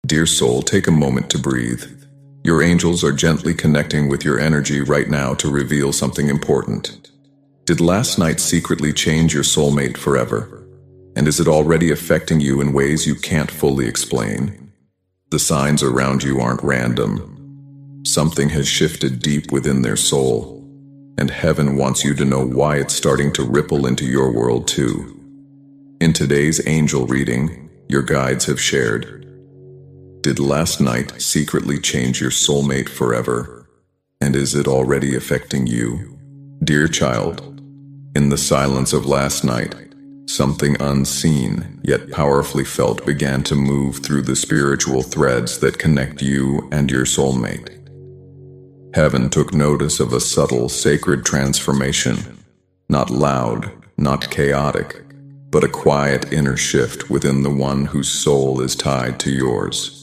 Dear soul, take a moment to breathe. Your angels are gently connecting with your energy right now to reveal something important. Did last night secretly change your soulmate forever? And is it already affecting you in ways you can't fully explain? The signs around you aren't random. Something has shifted deep within their soul, and heaven wants you to know why it's starting to ripple into your world too. In today's angel reading, your guides have shared: did last night secretly change your soulmate forever? And is it already affecting you? Dear child, in the silence of last night, something unseen yet powerfully felt began to move through the spiritual threads that connect you and your soulmate. Heaven took notice of a subtle, sacred transformation, not loud, not chaotic, but a quiet inner shift within the one whose soul is tied to yours.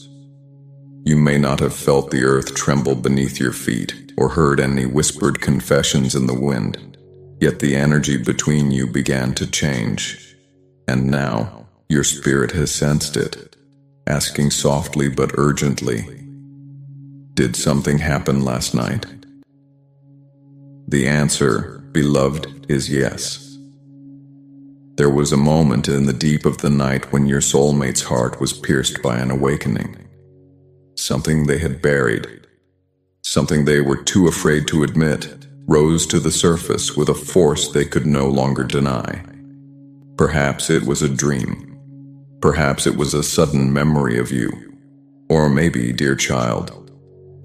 You may not have felt the earth tremble beneath your feet or heard any whispered confessions in the wind, yet the energy between you began to change. And now, your spirit has sensed it, asking softly but urgently, did something happen last night? The answer, beloved, is yes. There was a moment in the deep of the night when your soulmate's heart was pierced by an awakening. Something they had buried, something they were too afraid to admit, rose to the surface with a force they could no longer deny. Perhaps it was a dream. Perhaps it was a sudden memory of you. Or maybe, dear child,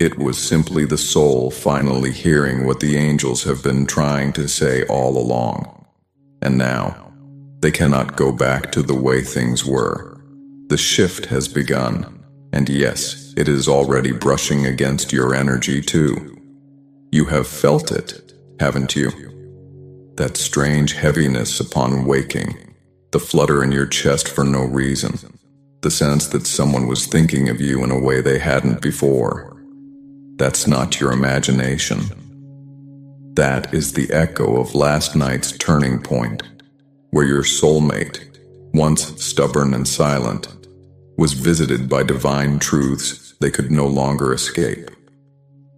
it was simply the soul finally hearing what the angels have been trying to say all along. And now, they cannot go back to the way things were. The shift has begun. And yes, it is already brushing against your energy too. You have felt it, haven't you? That strange heaviness upon waking, the flutter in your chest for no reason, the sense that someone was thinking of you in a way they hadn't before. That's not your imagination. That is the echo of last night's turning point, where your soulmate, once stubborn and silent, was visited by divine truths they could no longer escape.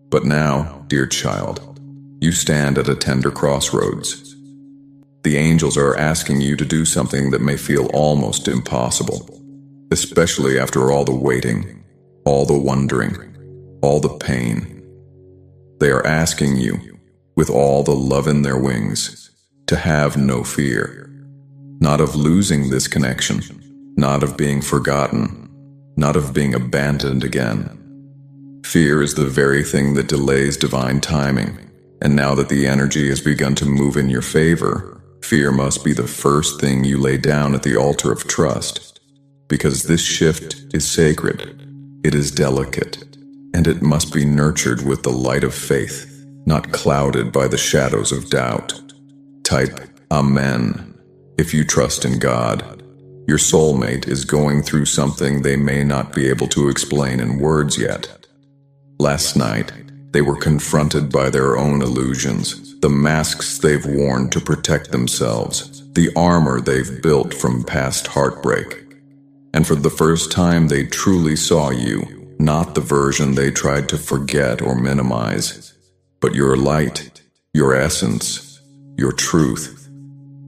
But now, dear child, you stand at a tender crossroads. The angels are asking you to do something that may feel almost impossible, especially after all the waiting, all the wondering, all the pain. They are asking you, with all the love in their wings, to have no fear, not of losing this connection, not of being forgotten, not of being abandoned again. Fear is the very thing that delays divine timing, and now that the energy has begun to move in your favor, fear must be the first thing you lay down at the altar of trust, because this shift is sacred, it is delicate, and it must be nurtured with the light of faith, not clouded by the shadows of doubt. Type Amen if you trust in God. Your soulmate is going through something they may not be able to explain in words yet. Last night, they were confronted by their own illusions, the masks they've worn to protect themselves, the armor they've built from past heartbreak. And for the first time, they truly saw you, not the version they tried to forget or minimize, but your light, your essence, your truth.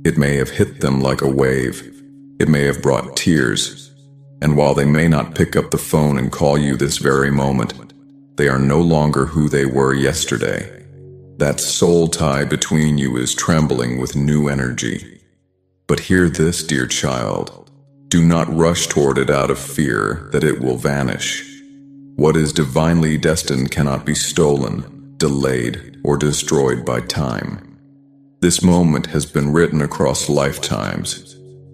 It may have hit them like a wave. It may have brought tears, and while they may not pick up the phone and call you this very moment, they are no longer who they were yesterday. That soul tie between you is trembling with new energy. But hear this, dear child. Do not rush toward it out of fear that it will vanish. What is divinely destined cannot be stolen, delayed, or destroyed by time. This moment has been written across lifetimes,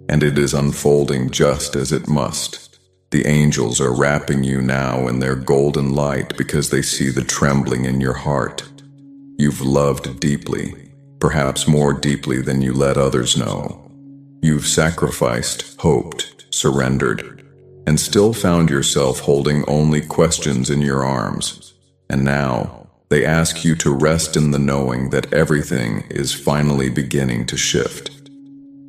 and it is unfolding just as it must. The angels are wrapping you now in their golden light because they see the trembling in your heart. You've loved deeply, perhaps more deeply than you let others know. You've sacrificed, hoped, surrendered, and still found yourself holding only questions in your arms. And now, they ask you to rest in the knowing that everything is finally beginning to shift.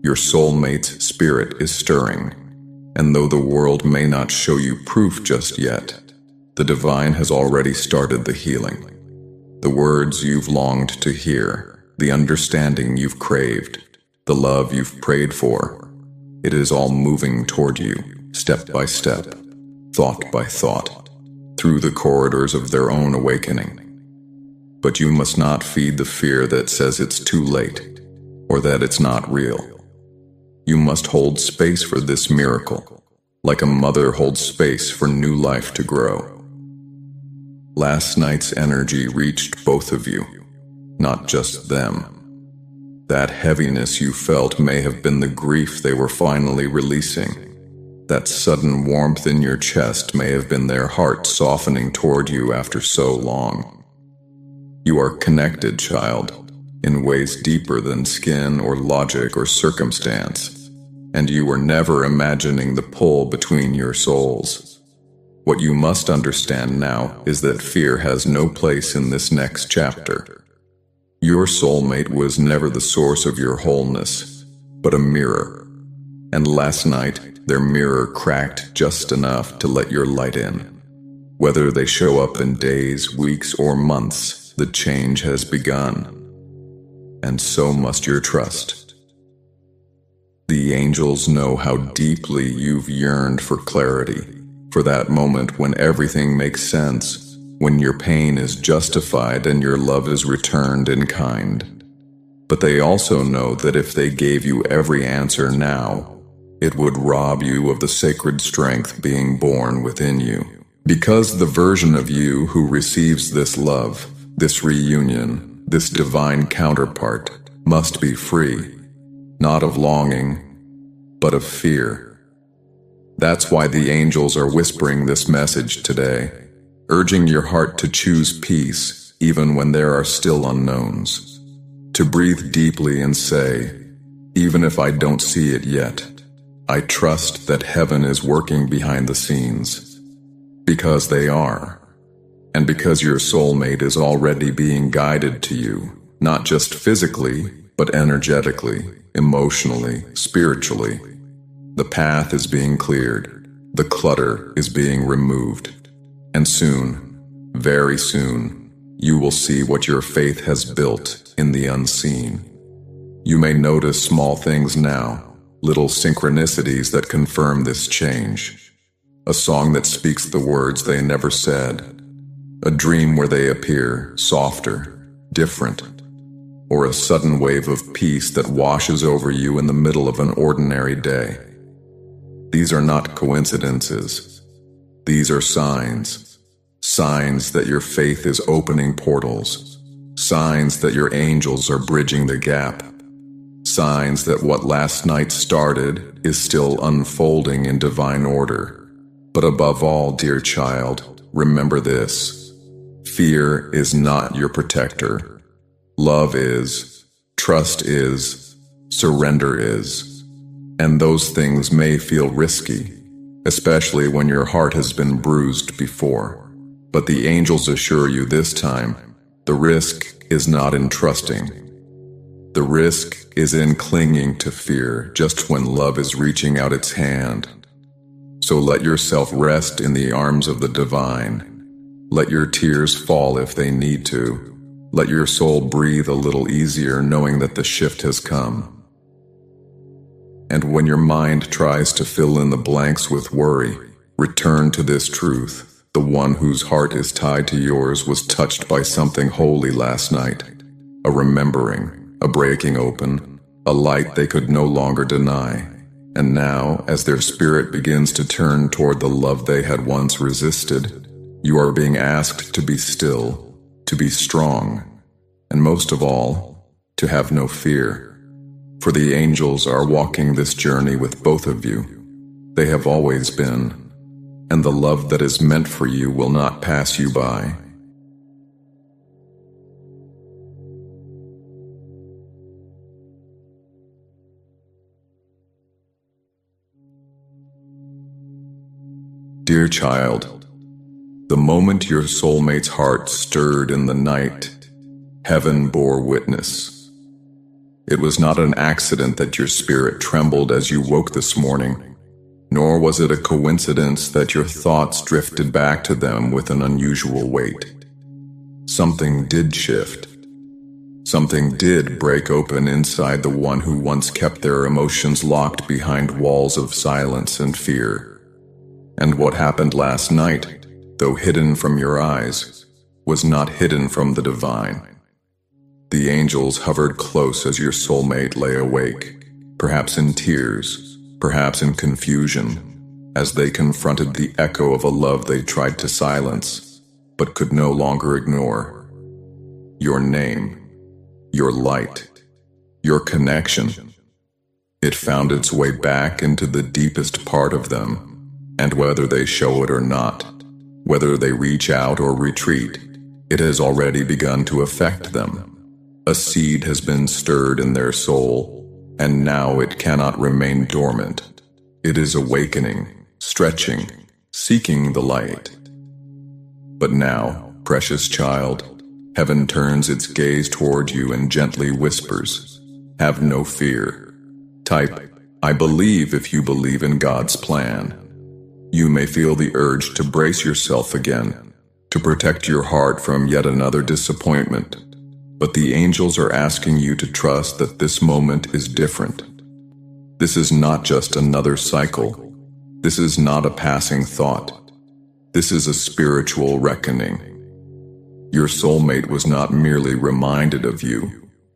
Your soulmate's spirit is stirring. And though the world may not show you proof just yet, the divine has already started the healing. The words you've longed to hear, the understanding you've craved, the love you've prayed for, it is all moving toward you, step by step, thought by thought, through the corridors of their own awakening. But you must not feed the fear that says it's too late, or that it's not real. You must hold space for this miracle, like a mother holds space for new life to grow. Last night's energy reached both of you, not just them. That heaviness you felt may have been the grief they were finally releasing. That sudden warmth in your chest may have been their heart softening toward you after so long. You are connected, child, in ways deeper than skin or logic or circumstance, and you were never imagining the pull between your souls. What you must understand now is that fear has no place in this next chapter. Your soulmate was never the source of your wholeness, but a mirror. And last night, their mirror cracked just enough to let your light in. Whether they show up in days, weeks, or months, the change has begun. And so must your trust. The angels know how deeply you've yearned for clarity, for that moment when everything makes sense, when your pain is justified and your love is returned in kind. But they also know that if they gave you every answer now, it would rob you of the sacred strength being born within you. Because the version of you who receives this love, this reunion, this divine counterpart, must be free, not of longing, but of fear. That's why the angels are whispering this message today, urging your heart to choose peace even when there are still unknowns, to breathe deeply and say, even if I don't see it yet, I trust that heaven is working behind the scenes, because they are, and because your soulmate is already being guided to you, not just physically, but energetically, emotionally, spiritually. The path is being cleared, the clutter is being removed, and soon, very soon, you will see what your faith has built in the unseen. You may notice small things now, little synchronicities that confirm this change. A song that speaks the words they never said, a dream where they appear softer, different, or a sudden wave of peace that washes over you in the middle of an ordinary day. These are not coincidences. These are signs. Signs that your faith is opening portals. Signs that your angels are bridging the gap. Signs that what last night started is still unfolding in divine order. But above all, dear child, remember this. Fear is not your protector. Love is. Trust is. Surrender is. And those things may feel risky, especially when your heart has been bruised before. But the angels assure you this time, the risk is not in trusting. The risk is in clinging to fear just when love is reaching out its hand. So let yourself rest in the arms of the divine. Let your tears fall if they need to. Let your soul breathe a little easier knowing that the shift has come. And when your mind tries to fill in the blanks with worry, return to this truth. The one whose heart is tied to yours was touched by something holy last night. A remembering, a breaking open, a light they could no longer deny. And now, as their spirit begins to turn toward the love they had once resisted, you are being asked to be still, to be strong, and most of all, to have no fear. For the angels are walking this journey with both of you. They have always been, and the love that is meant for you will not pass you by. Dear child, the moment your soulmate's heart stirred in the night, heaven bore witness. It was not an accident that your spirit trembled as you woke this morning. nor was it a coincidence that your thoughts drifted back to them with an unusual weight. Something did shift. Something did break open inside the one who once kept their emotions locked behind walls of silence and fear. And what happened last night, though hidden from your eyes, was not hidden from the divine. The angels hovered close as your soulmate lay awake, perhaps in tears, perhaps in confusion, as they confronted the echo of a love they tried to silence, but could no longer ignore. Your name, your light, your connection. It found its way back into the deepest part of them, and whether they show it or not, whether they reach out or retreat, it has already begun to affect them. A seed has been stirred in their soul, and now it cannot remain dormant. It is awakening, stretching, seeking the light. But now, precious child, heaven turns its gaze toward you and gently whispers, "Have no fear." Type, "I believe," if you believe in God's plan. You may feel the urge to brace yourself again, to protect your heart from yet another disappointment. But the angels are asking you to trust that this moment is different. This is not just another cycle. This is not a passing thought. This is a spiritual reckoning. Your soulmate was not merely reminded of you.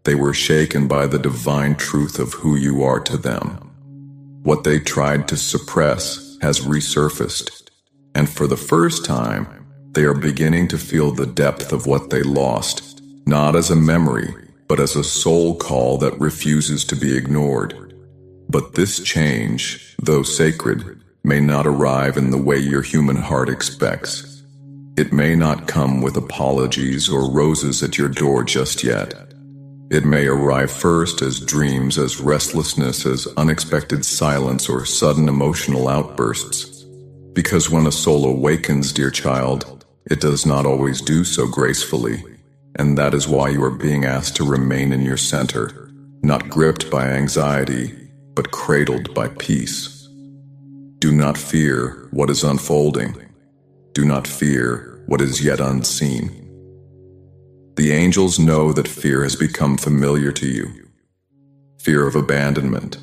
They were shaken by the divine truth of who you are to them. What they tried to suppress has resurfaced, and for the first time, they are beginning to feel the depth of what they lost, not as a memory, but as a soul call that refuses to be ignored. But this change, though sacred, may not arrive in the way your human heart expects. It may not come with apologies or roses at your door just yet. It may arrive first as dreams, as restlessness, as unexpected silence or sudden emotional outbursts. Because when a soul awakens, dear child, it does not always do so gracefully, and that is why you are being asked to remain in your center, not gripped by anxiety, but cradled by peace. Do not fear what is unfolding. Do not fear what is yet unseen. The angels know that fear has become familiar to you. Fear of abandonment.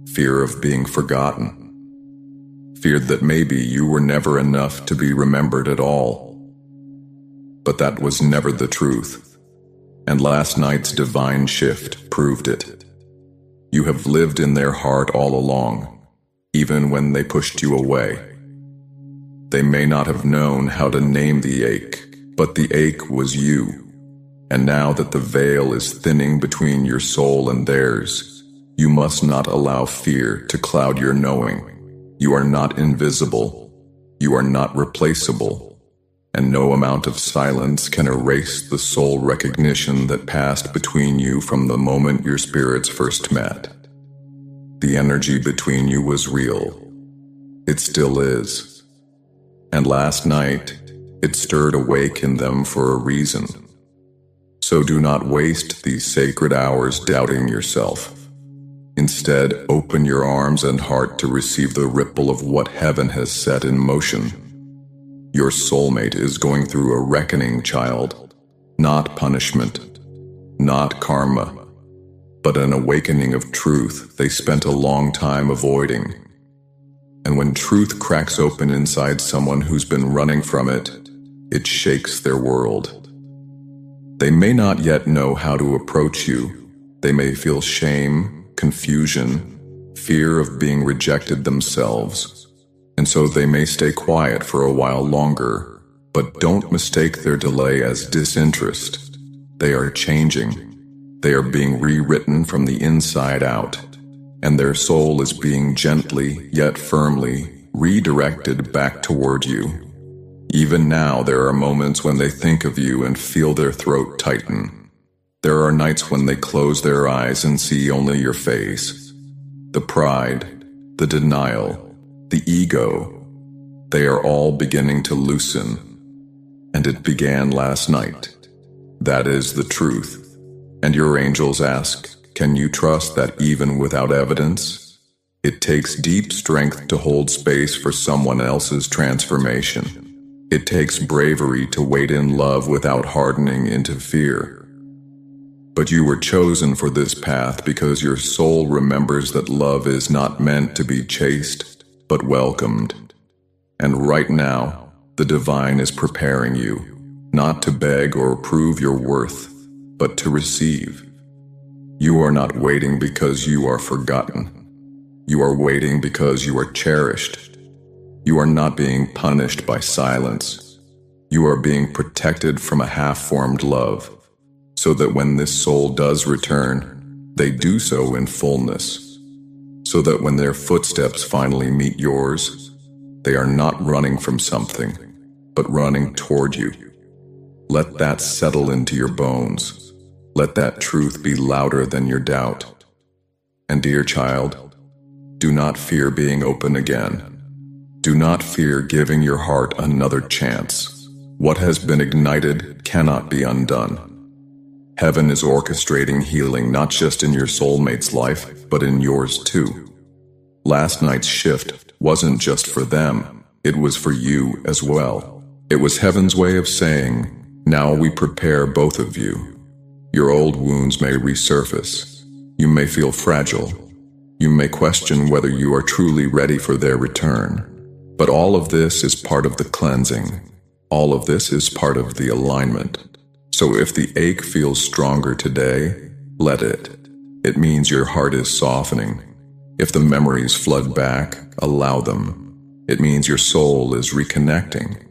Fear of being forgotten. Fear that maybe you were never enough to be remembered at all. But that was never the truth. And last night's divine shift proved it. You have lived in their heart all along, even when they pushed you away. They may not have known how to name the ache, but the ache was you. And now that the veil is thinning between your soul and theirs, you must not allow fear to cloud your knowing. You are not invisible. You are not replaceable. And no amount of silence can erase the soul recognition that passed between you from the moment your spirits first met. The energy between you was real. It still is. And last night, it stirred awake in them for a reason. So do not waste these sacred hours doubting yourself. Instead, open your arms and heart to receive the ripple of what heaven has set in motion. Your soulmate is going through a reckoning, child, not punishment, not karma, but an awakening of truth they spent a long time avoiding. And when truth cracks open inside someone who's been running from it, it shakes their world. They may not yet know how to approach you. They may feel shame, confusion, fear of being rejected themselves, and so they may stay quiet for a while longer, but don't mistake their delay as disinterest. They are changing. They are being rewritten from the inside out, and their soul is being gently, yet firmly, redirected back toward you. Even now there are moments when they think of you and feel their throat tighten. There are nights when they close their eyes and see only your face. The pride, the denial, the ego, they are all beginning to loosen. And it began last night. That is the truth. And your angels ask, can you trust that even without evidence? It takes deep strength to hold space for someone else's transformation. It takes bravery to wait in love without hardening into fear. But you were chosen for this path because your soul remembers that love is not meant to be chased, but welcomed. And right now, the divine is preparing you, not to beg or prove your worth, but to receive. You are not waiting because you are forgotten. You are waiting because you are cherished. You are not being punished by silence. You are being protected from a half-formed love, so that when this soul does return, they do so in fullness. So that when their footsteps finally meet yours, they are not running from something, but running toward you. Let that settle into your bones. Let that truth be louder than your doubt. And dear child, do not fear being open again. Do not fear giving your heart another chance. What has been ignited cannot be undone. Heaven is orchestrating healing not just in your soulmate's life, but in yours too. Last night's shift wasn't just for them, it was for you as well. It was heaven's way of saying, now we prepare both of you. Your old wounds may resurface. You may feel fragile. You may question whether you are truly ready for their return. But all of this is part of the cleansing. All of this is part of the alignment. So if the ache feels stronger today, let it. It means your heart is softening. If the memories flood back, allow them. It means your soul is reconnecting.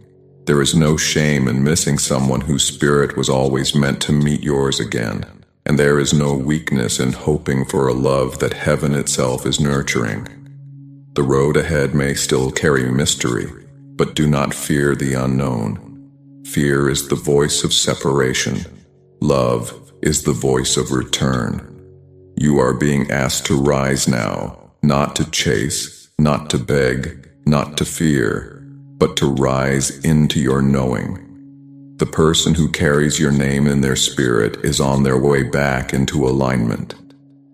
There is no shame in missing someone whose spirit was always meant to meet yours again. And there is no weakness in hoping for a love that heaven itself is nurturing. The road ahead may still carry mystery, but do not fear the unknown. Fear is the voice of separation. Love is the voice of return. You are being asked to rise now, not to chase, not to beg, not to fear, but to rise into your knowing. The person who carries your name in their spirit is on their way back into alignment.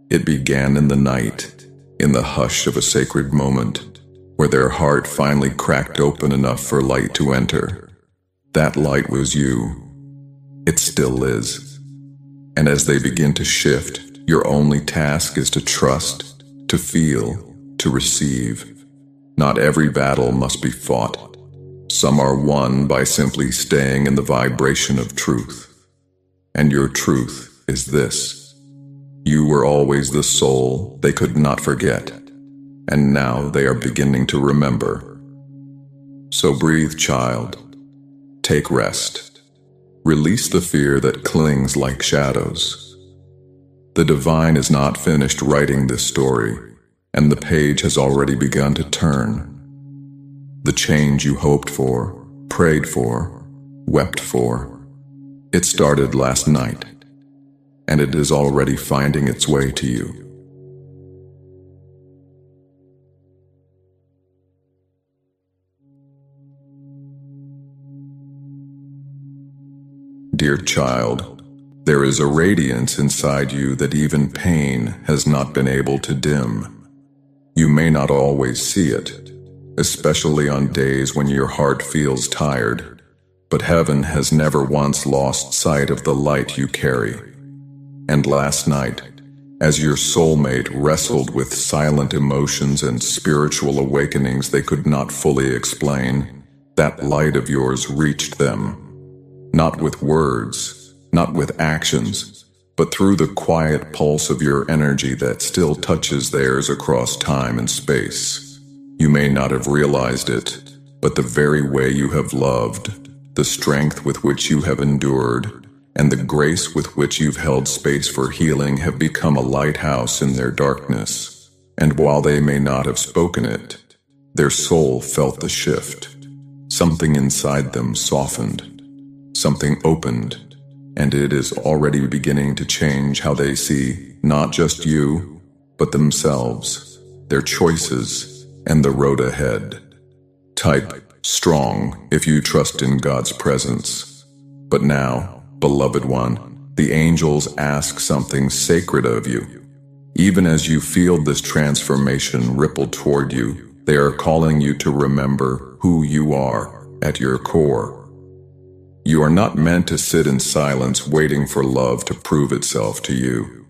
It began in the night, in the hush of a sacred moment, where their heart finally cracked open enough for light to enter. That light was you. It still is. And as they begin to shift, your only task is to trust, to feel, to receive. Not every battle must be fought. Some are won by simply staying in the vibration of truth. And your truth is this. You were always the soul they could not forget, and now they are beginning to remember. So breathe, child. Take rest. Release the fear that clings like shadows. The divine is not finished writing this story, and the page has already begun to turn. The change you hoped for, prayed for, wept for, it started last night, and it is already finding its way to you. Dear child, there is a radiance inside you that even pain has not been able to dim. You may not always see it, especially on days when your heart feels tired, but heaven has never once lost sight of the light you carry. And last night, as your soulmate wrestled with silent emotions and spiritual awakenings they could not fully explain, that light of yours reached them. Not with words, not with actions, but through the quiet pulse of your energy that still touches theirs across time and space. You may not have realized it, but the very way you have loved, the strength with which you have endured, and the grace with which you've held space for healing have become a lighthouse in their darkness. And while they may not have spoken it, their soul felt the shift. Something inside them softened, something opened, and it is already beginning to change how they see not just you, but themselves, their choices, and the road ahead. Type strong if you trust in God's presence. But now, beloved one, the angels ask something sacred of you. Even as you feel this transformation ripple toward you, they are calling you to remember who you are at your core. You are not meant to sit in silence waiting for love to prove itself to you.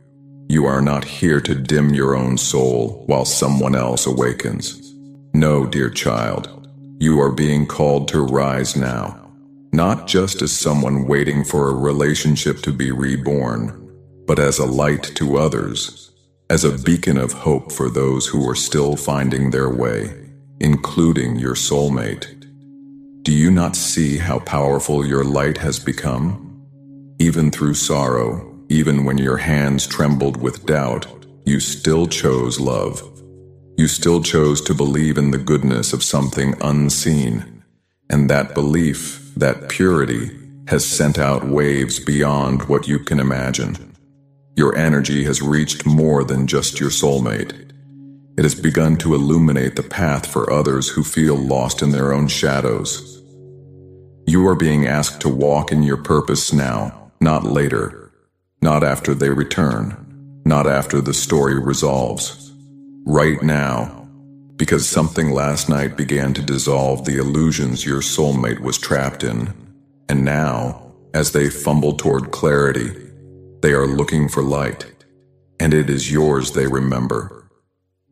You are not here to dim your own soul while someone else awakens. No, dear child, you are being called to rise now, not just as someone waiting for a relationship to be reborn, but as a light to others, as a beacon of hope for those who are still finding their way, including your soulmate. Do you not see how powerful your light has become? Even through sorrow, even when your hands trembled with doubt, you still chose love. You still chose to believe in the goodness of something unseen, and that belief, that purity, has sent out waves beyond what you can imagine. Your energy has reached more than just your soulmate. It has begun to illuminate the path for others who feel lost in their own shadows. You are being asked to walk in your purpose now, not later. Not after they return, not after the story resolves. Right now, because something last night began to dissolve the illusions your soulmate was trapped in. And now, as they fumble toward clarity, they are looking for light. And it is yours they remember.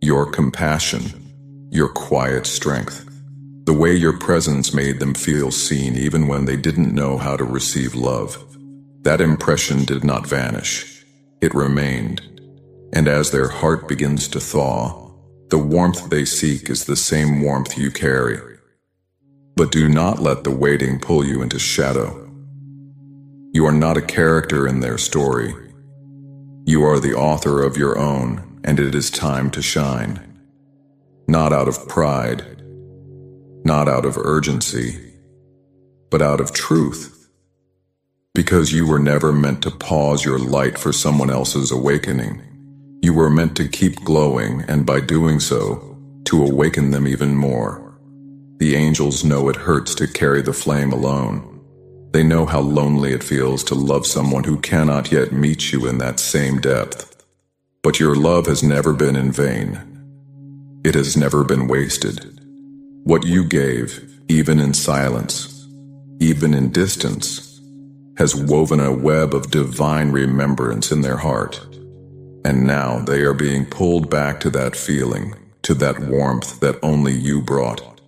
Your compassion, your quiet strength, the way your presence made them feel seen even when they didn't know how to receive love. That impression did not vanish. It remained. And as their heart begins to thaw, the warmth they seek is the same warmth you carry. But do not let the waiting pull you into shadow. You are not a character in their story. You are the author of your own, and it is time to shine. Not out of pride, not out of urgency, but out of truth. Because you were never meant to pause your light for someone else's awakening. You were meant to keep glowing, and by doing so, to awaken them even more. The angels know it hurts to carry the flame alone. They know how lonely it feels to love someone who cannot yet meet you in that same depth. But your love has never been in vain. It has never been wasted. What you gave, even in silence, even in distance, has woven a web of divine remembrance in their heart. And now they are being pulled back to that feeling, to that warmth that only you brought.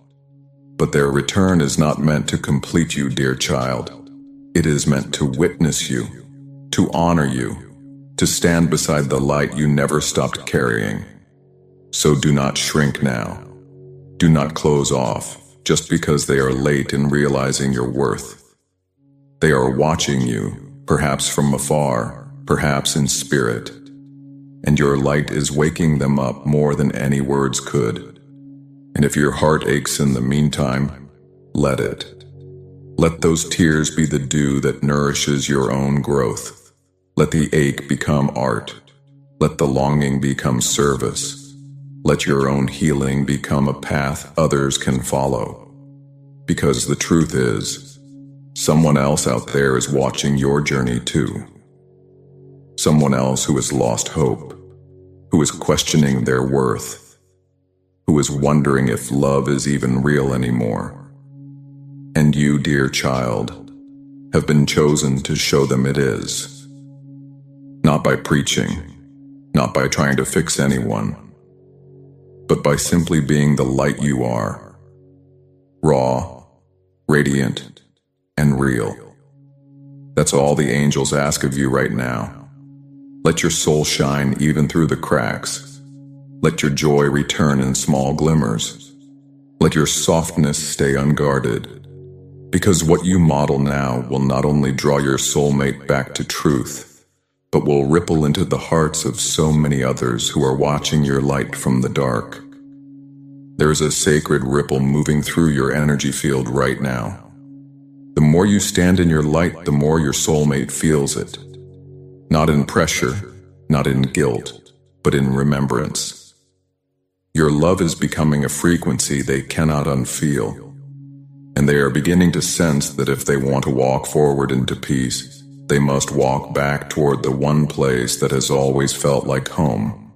But their return is not meant to complete you, dear child. It is meant to witness you, to honor you, to stand beside the light you never stopped carrying. So do not shrink now. Do not close off, just because they are late in realizing your worth. They are watching you, perhaps from afar, perhaps in spirit. And your light is waking them up more than any words could. And if your heart aches in the meantime, let it. Let those tears be the dew that nourishes your own growth. Let the ache become art. Let the longing become service. Let your own healing become a path others can follow. Because the truth is, someone else out there is watching your journey too. Someone else who has lost hope, who is questioning their worth, who is wondering if love is even real anymore. And you, dear child, have been chosen to show them it is. Not by preaching, not by trying to fix anyone, but by simply being the light you are. Raw, radiant, and real. That's all the angels ask of you right now. Let your soul shine even through the cracks. Let your joy return in small glimmers. Let your softness stay unguarded. Because what you model now will not only draw your soulmate back to truth, but will ripple into the hearts of so many others who are watching your light from the dark. There is a sacred ripple moving through your energy field right now. The more you stand in your light, the more your soulmate feels it. Not in pressure, not in guilt, but in remembrance. Your love is becoming a frequency they cannot unfeel. And they are beginning to sense that if they want to walk forward into peace, they must walk back toward the one place that has always felt like home.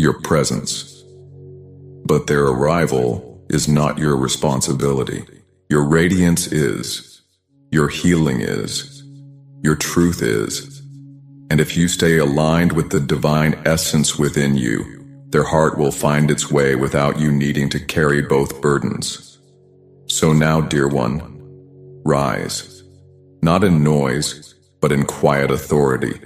your presence. But their arrival is not your responsibility. Your radiance is, your healing is, your truth is. And if you stay aligned with the divine essence within you, their heart will find its way without you needing to carry both burdens. So now, dear one, rise, not in noise, but in quiet authority,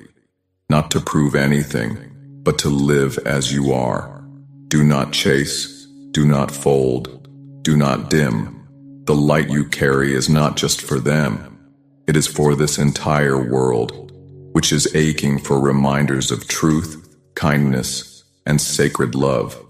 not to prove anything, but to live as you are. Do not chase, do not fold, do not dim. The light you carry is not just for them, it is for this entire world, which is aching for reminders of truth, kindness, and sacred love.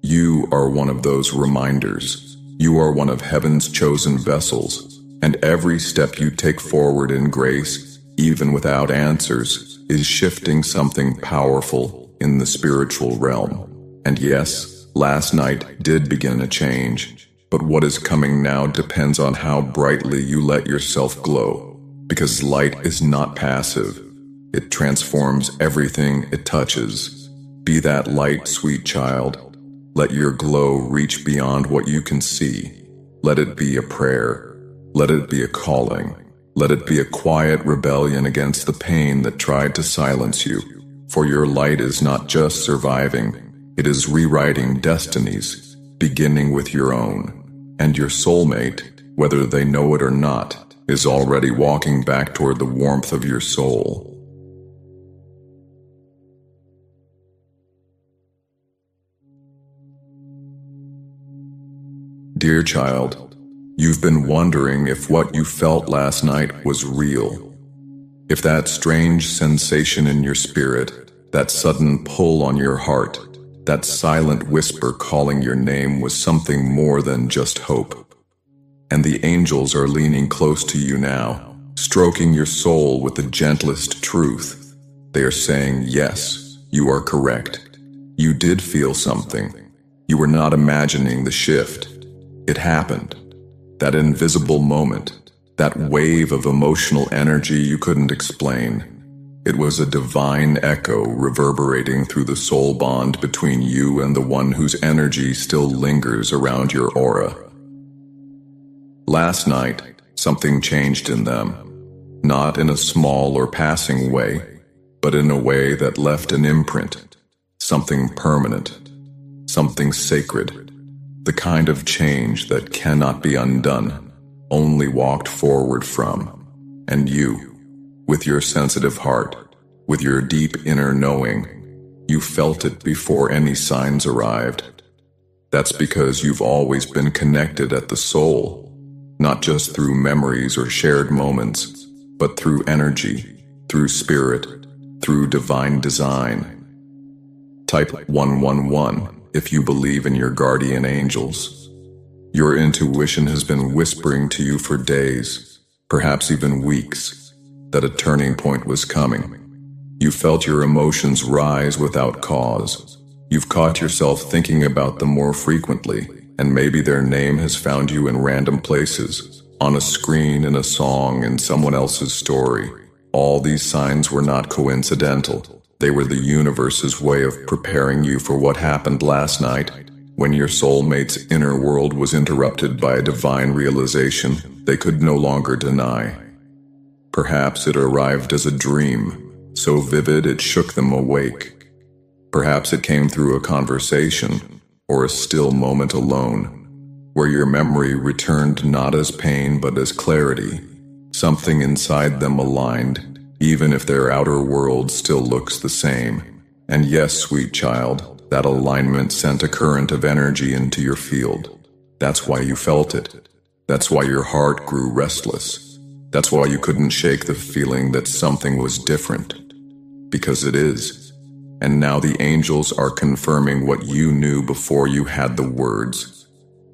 You are one of those reminders. You are one of heaven's chosen vessels, and every step you take forward in grace, even without answers, is shifting something powerful in the spiritual realm. And yes, last night did begin a change, but what is coming now depends on how brightly you let yourself glow, because light is not passive. It transforms everything it touches. Be that light, sweet child. Let your glow reach beyond what you can see. Let it be a prayer. Let it be a calling. Let it be a quiet rebellion against the pain that tried to silence you. For your light is not just surviving, it is rewriting destinies, beginning with your own. And your soulmate, whether they know it or not, is already walking back toward the warmth of your soul. Dear child, you've been wondering if what you felt last night was real. If that strange sensation in your spirit, that sudden pull on your heart, that silent whisper calling your name was something more than just hope. And the angels are leaning close to you now, stroking your soul with the gentlest truth. They are saying, yes, you are correct. You did feel something. You were not imagining the shift. It happened. That invisible moment, that wave of emotional energy you couldn't explain. It was a divine echo reverberating through the soul bond between you and the one whose energy still lingers around your aura. Last night, something changed in them, not in a small or passing way, but in a way that left an imprint, something permanent, something sacred. The kind of change that cannot be undone, only walked forward from. And you, with your sensitive heart, with your deep inner knowing, you felt it before any signs arrived. That's because you've always been connected at the soul, not just through memories or shared moments, but through energy, through spirit, through divine design. Type 111. If you believe in your guardian angels. Your intuition has been whispering to you for days, perhaps even weeks, that a turning point was coming. You felt your emotions rise without cause. You've caught yourself thinking about them more frequently, and maybe their name has found you in random places, on a screen, in a song, in someone else's story. All these signs were not coincidental. They were the universe's way of preparing you for what happened last night, when your soulmate's inner world was interrupted by a divine realization they could no longer deny. Perhaps it arrived as a dream, so vivid it shook them awake. Perhaps it came through a conversation, or a still moment alone, where your memory returned not as pain but as clarity. Something inside them aligned, even if their outer world still looks the same. And yes, sweet child, that alignment sent a current of energy into your field. That's why you felt it. That's why your heart grew restless. That's why you couldn't shake the feeling that something was different. Because it is. And now the angels are confirming what you knew before you had the words.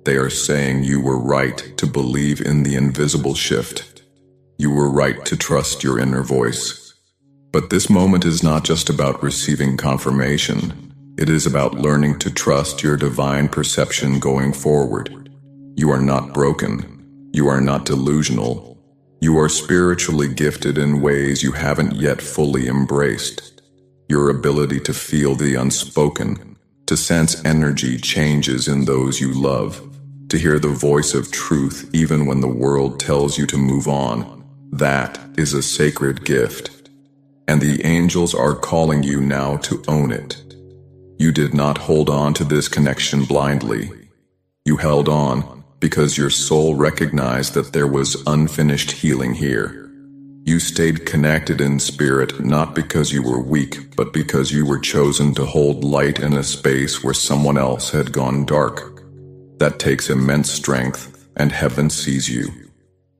They are saying you were right to believe in the invisible shift. You were right to trust your inner voice. But this moment is not just about receiving confirmation. It is about learning to trust your divine perception going forward. You are not broken. You are not delusional. You are spiritually gifted in ways you haven't yet fully embraced. Your ability to feel the unspoken, to sense energy changes in those you love, to hear the voice of truth even when the world tells you to move on. That is a sacred gift, and the angels are calling you now to own it. You did not hold on to this connection blindly. You held on because your soul recognized that there was unfinished healing here. You stayed connected in spirit not because you were weak, but because you were chosen to hold light in a space where someone else had gone dark. That takes immense strength, and heaven sees you.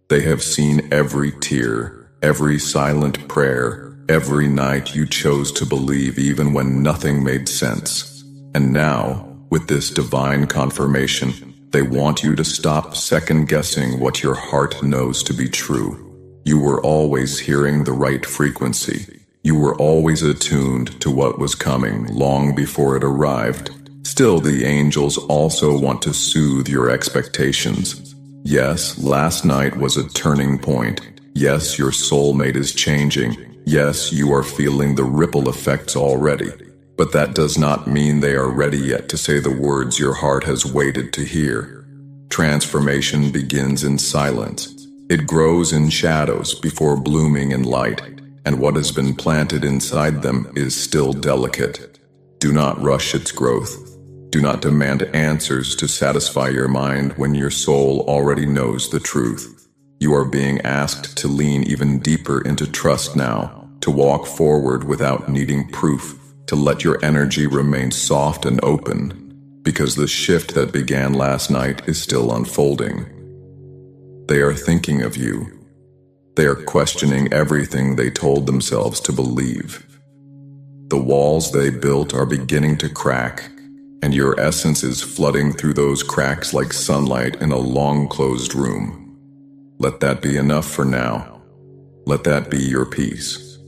They have seen every tear, every silent prayer, every night you chose to believe even when nothing made sense. And now, with this divine confirmation, they want you to stop second-guessing what your heart knows to be true. You were always hearing the right frequency. You were always attuned to what was coming long before it arrived. Still, the angels also want to soothe your expectations. Yes, last night was a turning point. Yes, your soulmate is changing. Yes, you are feeling the ripple effects already. But that does not mean they are ready yet to say the words your heart has waited to hear. Transformation begins in silence. It grows in shadows before blooming in light, and what has been planted inside them is still delicate. Do not rush its growth. Do not demand answers to satisfy your mind when your soul already knows the truth. You are being asked to lean even deeper into trust now, to walk forward without needing proof, to let your energy remain soft and open, because the shift that began last night is still unfolding. They are thinking of you. They are questioning everything they told themselves to believe. The walls they built are beginning to crack, and your essence is flooding through those cracks like sunlight in a long-closed room. Let that be enough for now. Let that be your peace.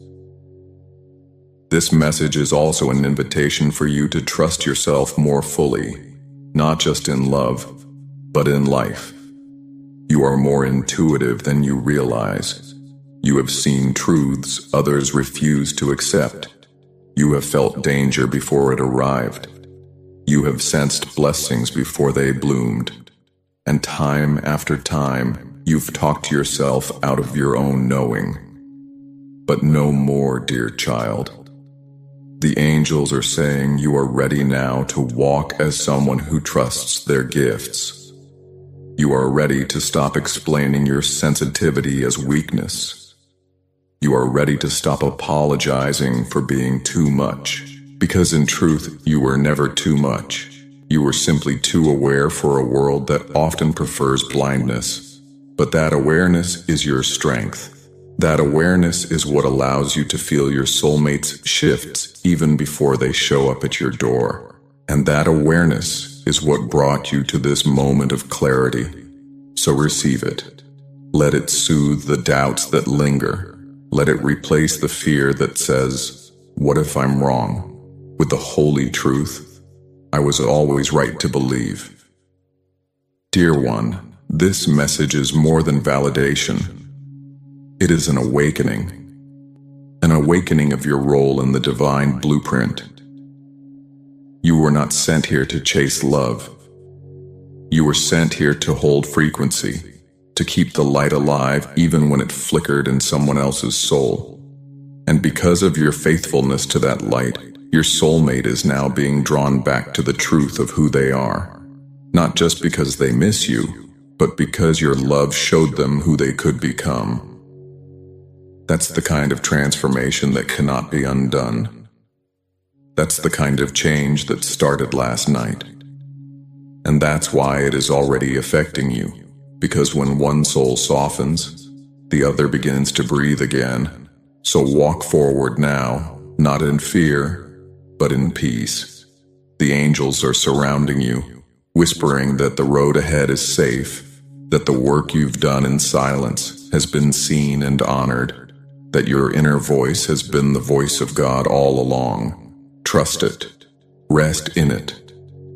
This message is also an invitation for you to trust yourself more fully, not just in love, but in life. You are more intuitive than you realize. You have seen truths others refuse to accept. You have felt danger before it arrived. You have sensed blessings before they bloomed. And time after time, you've talked yourself out of your own knowing. But no more, dear child. The angels are saying you are ready now to walk as someone who trusts their gifts. You are ready to stop explaining your sensitivity as weakness. You are ready to stop apologizing for being too much, because in truth, you were never too much. You were simply too aware for a world that often prefers blindness. But that awareness is your strength. That awareness is what allows you to feel your soulmate's shifts even before they show up at your door. And that awareness is what brought you to this moment of clarity. So receive it. Let it soothe the doubts that linger. Let it replace the fear that says, "What if I'm wrong?" with the holy truth, "I was always right to believe." Dear one, this message is more than validation. It is an awakening of your role in the divine blueprint. You were not sent here to chase love. You were sent here to hold frequency, to keep the light alive even when it flickered in someone else's soul. And because of your faithfulness to that light, your soulmate is now being drawn back to the truth of who they are. Not just because they miss you, but because your love showed them who they could become. That's the kind of transformation that cannot be undone. That's the kind of change that started last night. And that's why it is already affecting you, because when one soul softens, the other begins to breathe again. So walk forward now, not in fear, but in peace. The angels are surrounding you, whispering that the road ahead is safe, that the work you've done in silence has been seen and honored, that your inner voice has been the voice of God all along. Trust it, rest in it,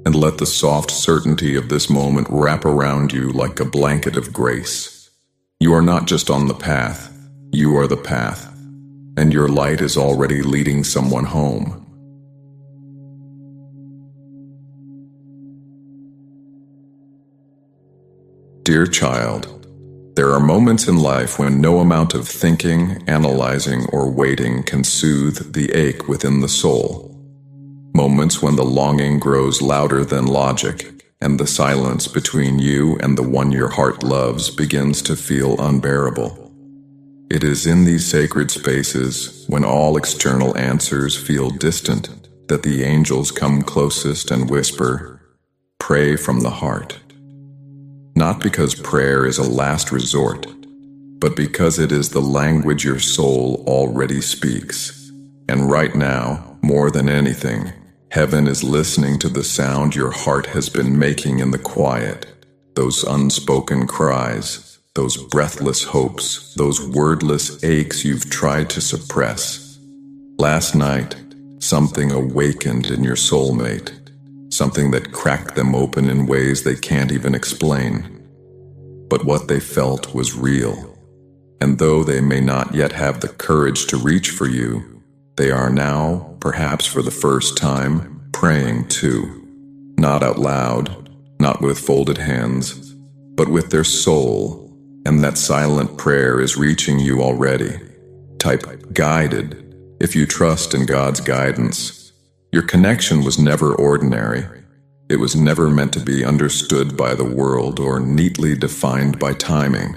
and let the soft certainty of this moment wrap around you like a blanket of grace. You are not just on the path, you are the path, and your light is already leading someone home. Dear child, there are moments in life when no amount of thinking, analyzing, or waiting can soothe the ache within the soul. Moments when the longing grows louder than logic, and the silence between you and the one your heart loves begins to feel unbearable. It is in these sacred spaces, when all external answers feel distant, that the angels come closest and whisper, "Pray from the heart." Not because prayer is a last resort, but because it is the language your soul already speaks. And right now, more than anything, heaven is listening to the sound your heart has been making in the quiet, those unspoken cries, those breathless hopes, those wordless aches you've tried to suppress. Last night, something awakened in your soulmate, something that cracked them open in ways they can't even explain. But what they felt was real, and though they may not yet have the courage to reach for you, they are now, perhaps for the first time, praying too. Not out loud, not with folded hands, but with their soul, and that silent prayer is reaching you already. Type "guided" if you trust in God's guidance. Your connection was never ordinary. It was never meant to be understood by the world or neatly defined by timing.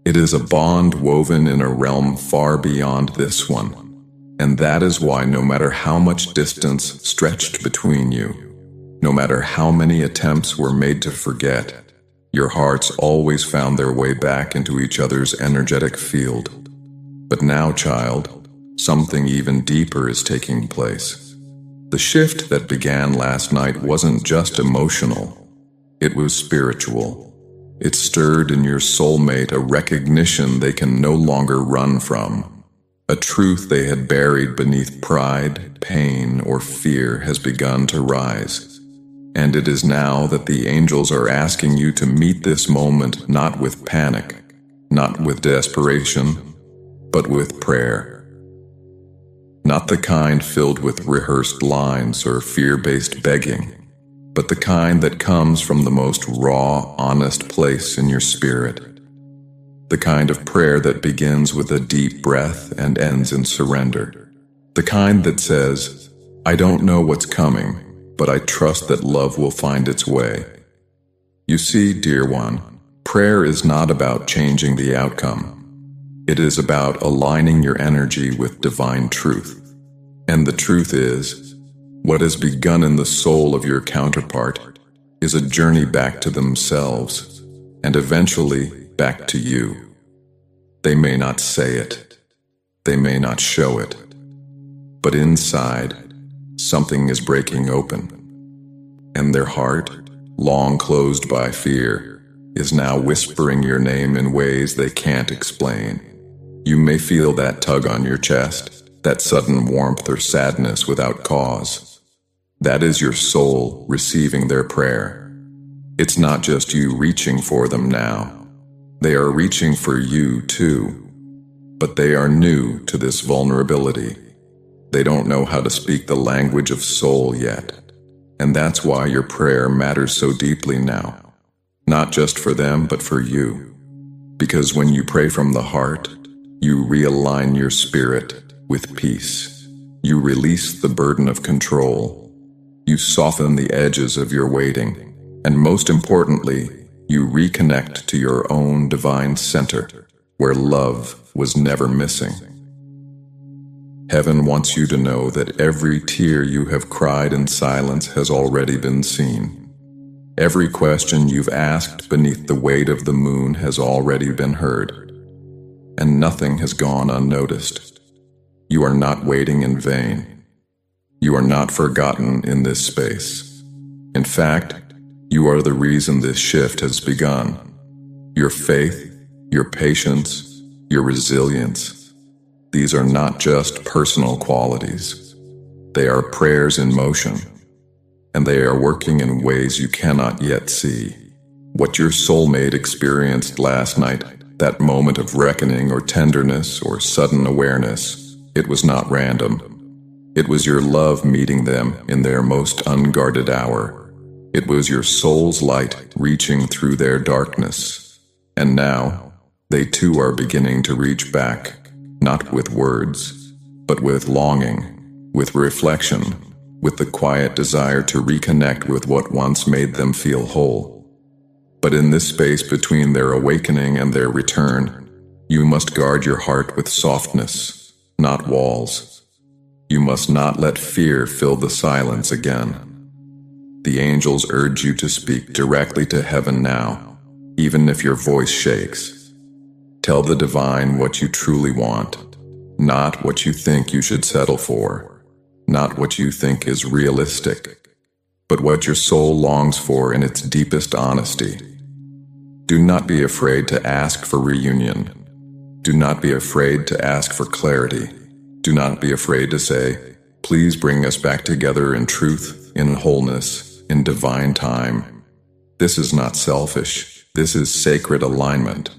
It is a bond woven in a realm far beyond this one. And that is why no matter how much distance stretched between you, no matter how many attempts were made to forget, your hearts always found their way back into each other's energetic field. But now, child, something even deeper is taking place. The shift that began last night wasn't just emotional, it was spiritual. It stirred in your soulmate a recognition they can no longer run from. A truth they had buried beneath pride, pain, or fear has begun to rise. And it is now that the angels are asking you to meet this moment not with panic, not with desperation, but with prayer. Not the kind filled with rehearsed lines or fear-based begging, but the kind that comes from the most raw, honest place in your spirit. The kind of prayer that begins with a deep breath and ends in surrender. The kind that says, "I don't know what's coming, but I trust that love will find its way." You see, dear one, prayer is not about changing the outcome. It is about aligning your energy with divine truth. And the truth is, what has begun in the soul of your counterpart is a journey back to themselves, and eventually back to you. They may not say it, they may not show it, but inside, something is breaking open. And their heart, long closed by fear, is now whispering your name in ways they can't explain. You may feel that tug on your chest, that sudden warmth or sadness without cause. That is your soul receiving their prayer. It's not just you reaching for them now. They are reaching for you too. But they are new to this vulnerability. They don't know how to speak the language of soul yet. And that's why your prayer matters so deeply now. Not just for them, but for you. Because when you pray from the heart, you realign your spirit with peace. You release the burden of control. You soften the edges of your waiting. And most importantly, you reconnect to your own divine center, where love was never missing. Heaven wants you to know that every tear you have cried in silence has already been seen. Every question you've asked beneath the weight of the moon has already been heard. And nothing has gone unnoticed. You are not waiting in vain. You are not forgotten in this space. In fact, you are the reason this shift has begun. Your faith, your patience, your resilience. These are not just personal qualities. They are prayers in motion, and they are working in ways you cannot yet see. What your soulmate experienced last night, that moment of reckoning or tenderness or sudden awareness, it was not random. It was your love meeting them in their most unguarded hour. It was your soul's light reaching through their darkness. And now, they too are beginning to reach back, not with words, but with longing, with reflection, with the quiet desire to reconnect with what once made them feel whole. But in this space between their awakening and their return, you must guard your heart with softness, not walls. You must not let fear fill the silence again. The angels urge you to speak directly to heaven now, even if your voice shakes. Tell the divine what you truly want, not what you think you should settle for, not what you think is realistic, but what your soul longs for in its deepest honesty. Do not be afraid to ask for reunion. Do not be afraid to ask for clarity. Do not be afraid to say, "Please bring us back together in truth, in wholeness, in divine time." This is not selfish. This is sacred alignment.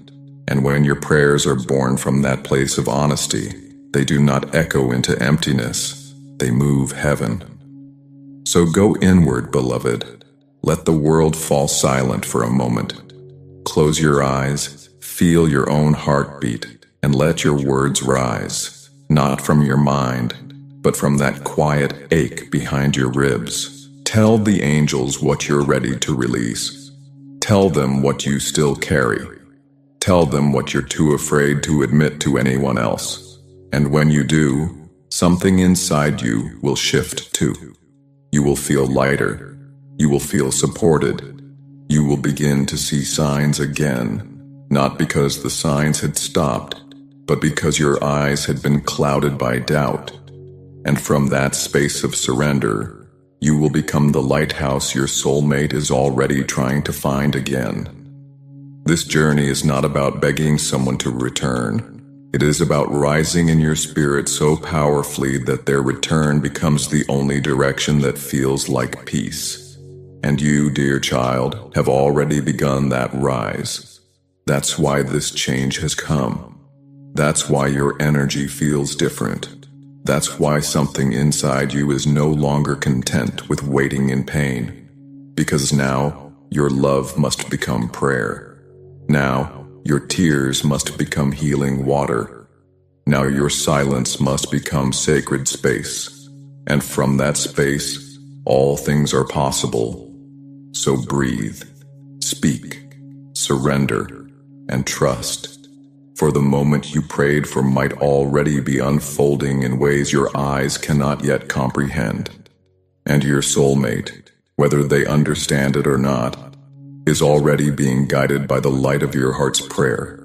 And when your prayers are born from that place of honesty, they do not echo into emptiness. They move heaven. So go inward, beloved. Let the world fall silent for a moment. Close your eyes, feel your own heartbeat, and let your words rise, not from your mind, but from that quiet ache behind your ribs. Tell the angels what you're ready to release. Tell them what you still carry. Tell them what you're too afraid to admit to anyone else. And when you do, something inside you will shift too. You will feel lighter. You will feel supported. You will begin to see signs again, not because the signs had stopped, but because your eyes had been clouded by doubt. And from that space of surrender, you will become the lighthouse your soulmate is already trying to find again. This journey is not about begging someone to return. It is about rising in your spirit so powerfully that their return becomes the only direction that feels like peace. And you, dear child, have already begun that rise. That's why this change has come. That's why your energy feels different. That's why something inside you is no longer content with waiting in pain. Because now, your love must become prayer. Now, your tears must become healing water. Now your silence must become sacred space. And from that space, all things are possible. So breathe, speak, surrender, and trust. For the moment you prayed for might already be unfolding in ways your eyes cannot yet comprehend. And your soulmate, whether they understand it or not, is already being guided by the light of your heart's prayer.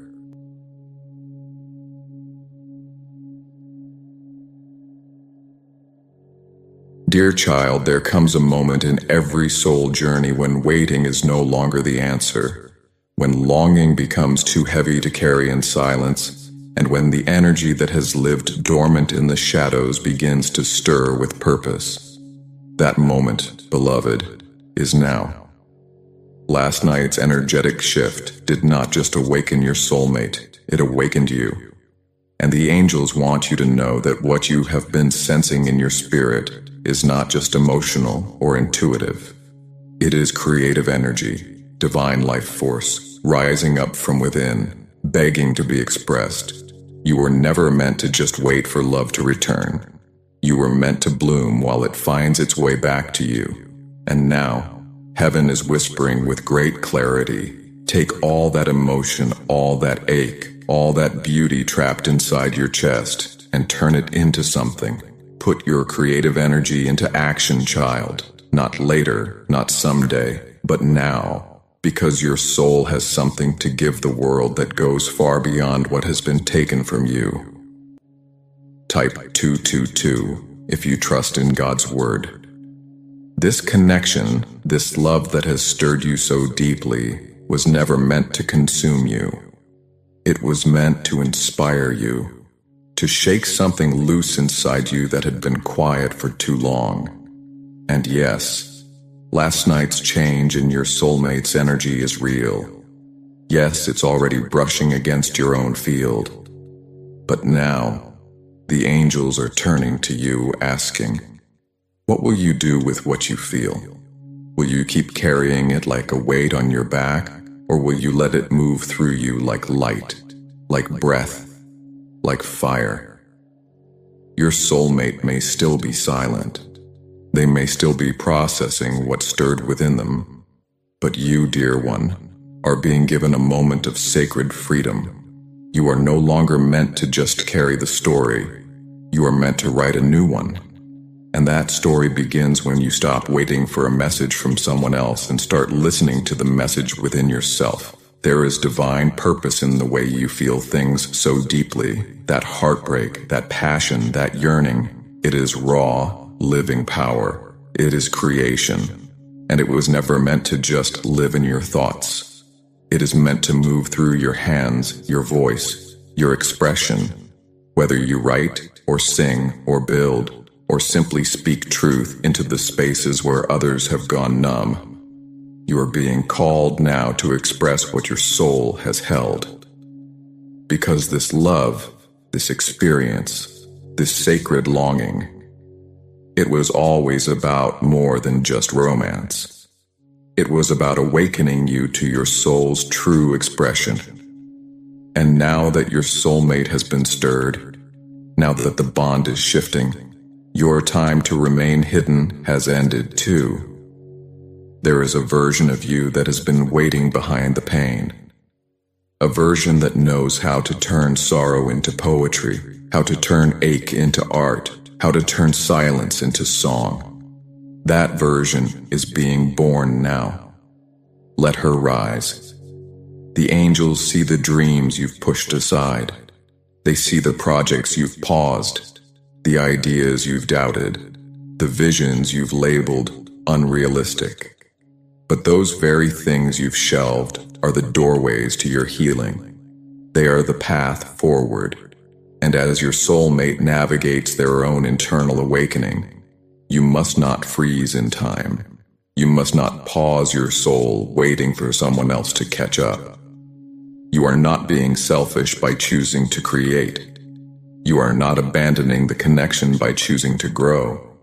Dear child, there comes a moment in every soul journey when waiting is no longer the answer, when longing becomes too heavy to carry in silence, and when the energy that has lived dormant in the shadows begins to stir with purpose. That moment, beloved, is now. Last night's energetic shift did not just awaken your soulmate, it awakened you. And the angels want you to know that what you have been sensing in your spirit is not just emotional or intuitive. It is creative energy, divine life force, rising up from within, begging to be expressed. You were never meant to just wait for love to return. You were meant to bloom while it finds its way back to you. And now, heaven is whispering with great clarity, take all that emotion, all that ache, all that beauty trapped inside your chest, and turn it into something. Put your creative energy into action, child. Not later, not someday, but now. Because your soul has something to give the world that goes far beyond what has been taken from you. Type 222 if you trust in God's word. This connection, this love that has stirred you so deeply, was never meant to consume you. It was meant to inspire you. To shake something loose inside you that had been quiet for too long. And yes, last night's change in your soulmate's energy is real. Yes, it's already brushing against your own field. But now, the angels are turning to you asking, what will you do with what you feel? Will you keep carrying it like a weight on your back? Or will you let it move through you like light, like breath, like fire? Your soulmate may still be silent. They may still be processing what stirred within them. But you, dear one, are being given a moment of sacred freedom. You are no longer meant to just carry the story. You are meant to write a new one. And that story begins when you stop waiting for a message from someone else and start listening to the message within yourself. There is divine purpose in the way you feel things so deeply. That heartbreak, that passion, that yearning. It is raw, living power. It is creation. And it was never meant to just live in your thoughts. It is meant to move through your hands, your voice, your expression. Whether you write, or sing, or build, or simply speak truth into the spaces where others have gone numb, you are being called now to express what your soul has held. Because this love, this experience, this sacred longing, it was always about more than just romance. It was about awakening you to your soul's true expression. And now that your soulmate has been stirred, now that the bond is shifting, your time to remain hidden has ended too. There is a version of you that has been waiting behind the pain. A version that knows how to turn sorrow into poetry, how to turn ache into art, how to turn silence into song. That version is being born now. Let her rise. The angels see the dreams you've pushed aside. They see the projects you've paused, the ideas you've doubted, the visions you've labeled unrealistic. But those very things you've shelved are the doorways to your healing. They are the path forward. And as your soulmate navigates their own internal awakening, you must not freeze in time. You must not pause your soul waiting for someone else to catch up. You are not being selfish by choosing to create. You are not abandoning the connection by choosing to grow.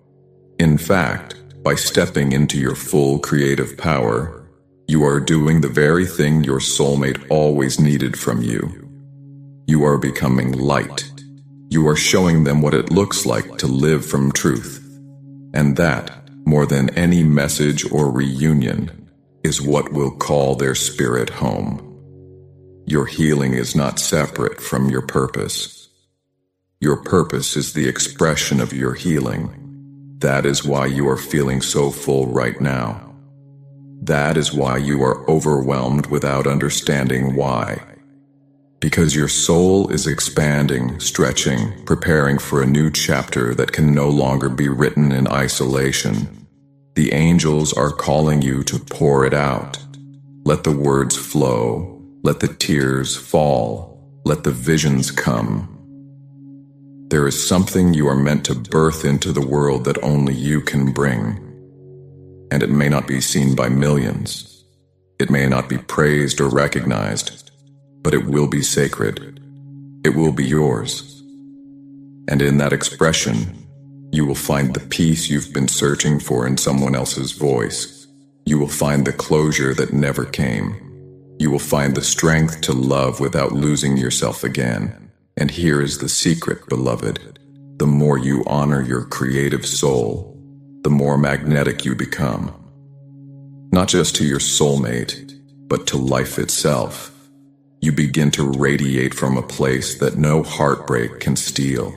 In fact, by stepping into your full creative power, you are doing the very thing your soulmate always needed from you. You are becoming light. You are showing them what it looks like to live from truth. And that, more than any message or reunion, is what will call their spirit home. Your healing is not separate from your purpose. Your purpose is the expression of your healing. That is why you are feeling so full right now. That is why you are overwhelmed without understanding why. Because your soul is expanding, stretching, preparing for a new chapter that can no longer be written in isolation. The angels are calling you to pour it out. Let the words flow. Let the tears fall. Let the visions come. There is something you are meant to birth into the world that only you can bring. And it may not be seen by millions. It may not be praised or recognized, but it will be sacred. It will be yours. And in that expression, you will find the peace you've been searching for in someone else's voice. You will find the closure that never came. You will find the strength to love without losing yourself again. And here is the secret, beloved. The more you honor your creative soul, the more magnetic you become. Not just to your soulmate, but to life itself. You begin to radiate from a place that no heartbreak can steal.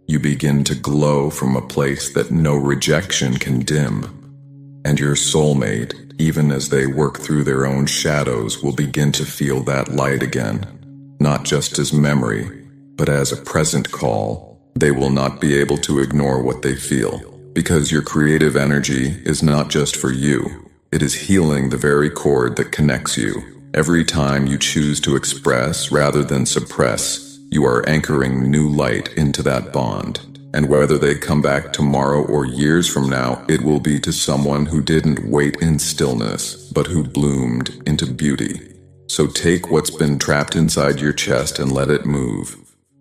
You begin to glow from a place that no rejection can dim. And your soulmate, even as they work through their own shadows, will begin to feel that light again. Not just as memory, but as a present call. They will not be able to ignore what they feel, because your creative energy is not just for you. It is healing the very cord that connects you. Every time you choose to express rather than suppress, you are anchoring new light into that bond. And whether they come back tomorrow or years from now, it will be to someone who didn't wait in stillness, but who bloomed into beauty. So take what's been trapped inside your chest and let it move.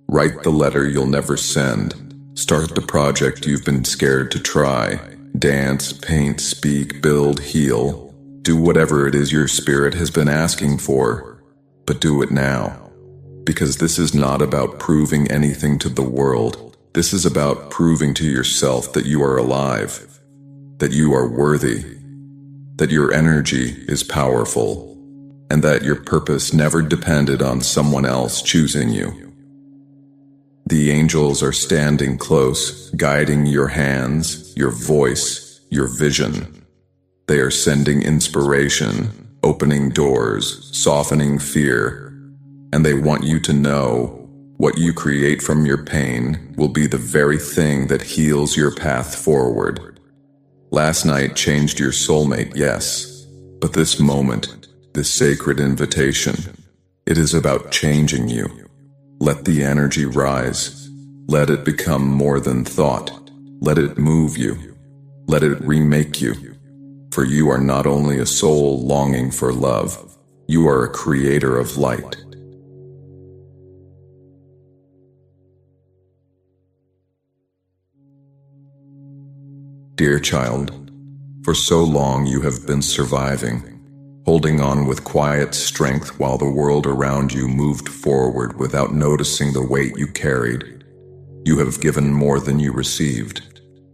Write the letter you'll never send. Start the project you've been scared to try. Dance, paint, speak, build, heal. Do whatever it is your spirit has been asking for, but do it now. Because this is not about proving anything to the world. This is about proving to yourself that you are alive, that you are worthy, that your energy is powerful, and that your purpose never depended on someone else choosing you. The angels are standing close, guiding your hands, your voice, your vision. They are sending inspiration, opening doors, softening fear, and they want you to know what you create from your pain will be the very thing that heals your path forward. Last night changed your soulmate, yes, but this moment, this sacred invitation, it is about changing you. Let the energy rise. Let it become more than thought. Let it move you. Let it remake you. For you are not only a soul longing for love, you are a creator of light. Dear child, for so long you have been surviving, holding on with quiet strength while the world around you moved forward without noticing the weight you carried. You have given more than you received.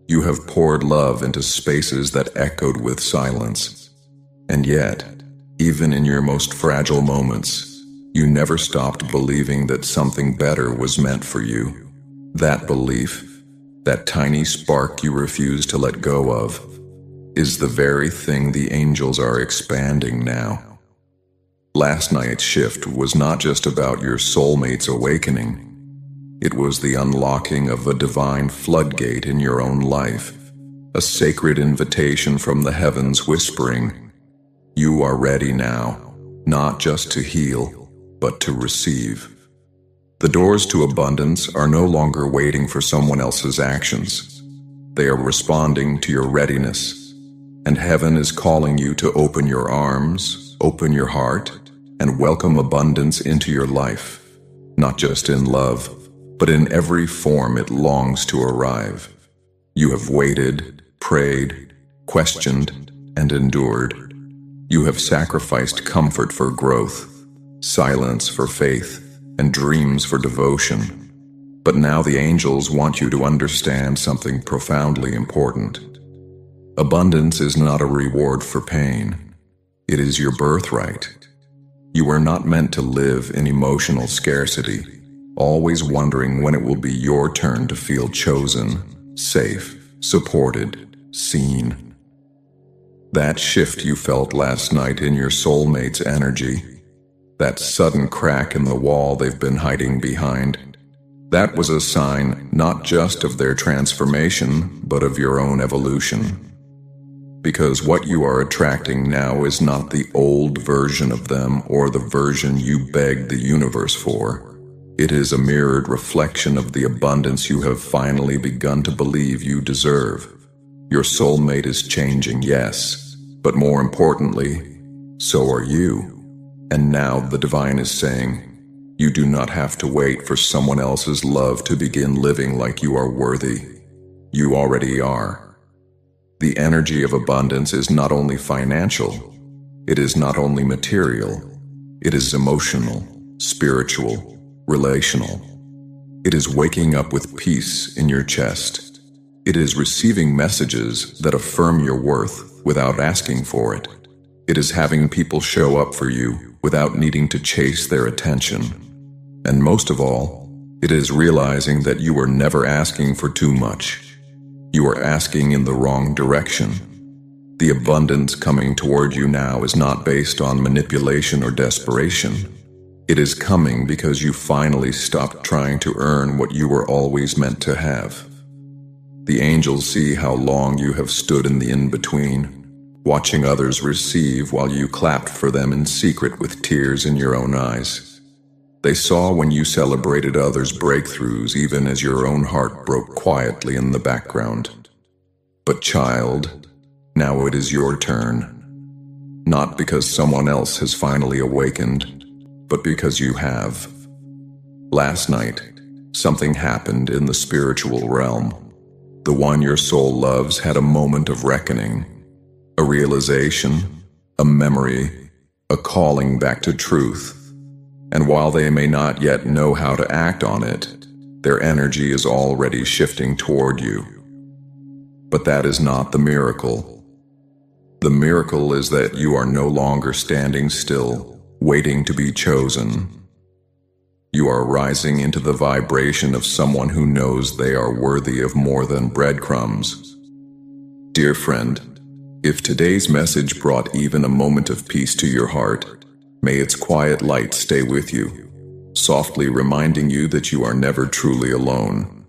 You have poured love into spaces that echoed with silence. And yet, even in your most fragile moments, you never stopped believing that something better was meant for you. That belief, that tiny spark you refuse to let go of, is the very thing the angels are expanding now. Last night's shift was not just about your soulmate's awakening. It was the unlocking of a divine floodgate in your own life, a sacred invitation from the heavens whispering, "You are ready now, not just to heal, but to receive." The doors to abundance are no longer waiting for someone else's actions. They are responding to your readiness, and heaven is calling you to open your arms, open your heart, and welcome abundance into your life, not just in love, but in every form it longs to arrive. You have waited, prayed, questioned, and endured. You have sacrificed comfort for growth, silence for faith, and dreams for devotion. But now the angels want you to understand something profoundly important. Abundance is not a reward for pain. It is your birthright. You are not meant to live in emotional scarcity, always wondering when it will be your turn to feel chosen, safe, supported, seen. That shift you felt last night in your soulmate's energy, that sudden crack in the wall they've been hiding behind, that was a sign not just of their transformation, but of your own evolution. Because what you are attracting now is not the old version of them or the version you begged the universe for. It is a mirrored reflection of the abundance you have finally begun to believe you deserve. Your soulmate is changing, yes, but more importantly, so are you. And now the divine is saying, you do not have to wait for someone else's love to begin living like you are worthy. You already are. The energy of abundance is not only financial, it is not only material, it is emotional, spiritual, relational. It is waking up with peace in your chest. It is receiving messages that affirm your worth without asking for it. It is having people show up for you without needing to chase their attention. And most of all, it is realizing that you are never asking for too much. You are asking in the wrong direction. The abundance coming toward you now is not based on manipulation or desperation. It is coming because you finally stopped trying to earn what you were always meant to have. The angels see how long you have stood in the in-between, watching others receive while you clapped for them in secret with tears in your own eyes. They saw when you celebrated others' breakthroughs even as your own heart broke quietly in the background. But child, now it is your turn. Not because someone else has finally awakened, but because you have. Last night, something happened in the spiritual realm. The one your soul loves had a moment of reckoning. A realization, a memory, a calling back to truth. And while they may not yet know how to act on it, their energy is already shifting toward you. But that is not the miracle. The miracle is that you are no longer standing still, waiting to be chosen. You are rising into the vibration of someone who knows they are worthy of more than breadcrumbs. Dear friend, if today's message brought even a moment of peace to your heart, may its quiet light stay with you, softly reminding you that you are never truly alone.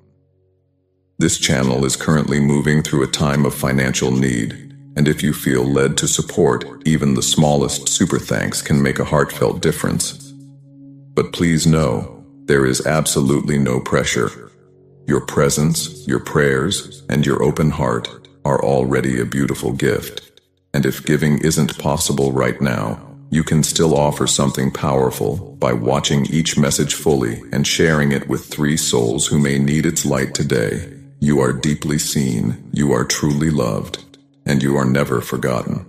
This channel is currently moving through a time of financial need, and if you feel led to support, even the smallest super thanks can make a heartfelt difference. But please know, there is absolutely no pressure. Your presence, your prayers, and your open heart are already a beautiful gift. And if giving isn't possible right now, you can still offer something powerful by watching each message fully and sharing it with 3 souls who may need its light today. You are deeply seen, you are truly loved, and you are never forgotten.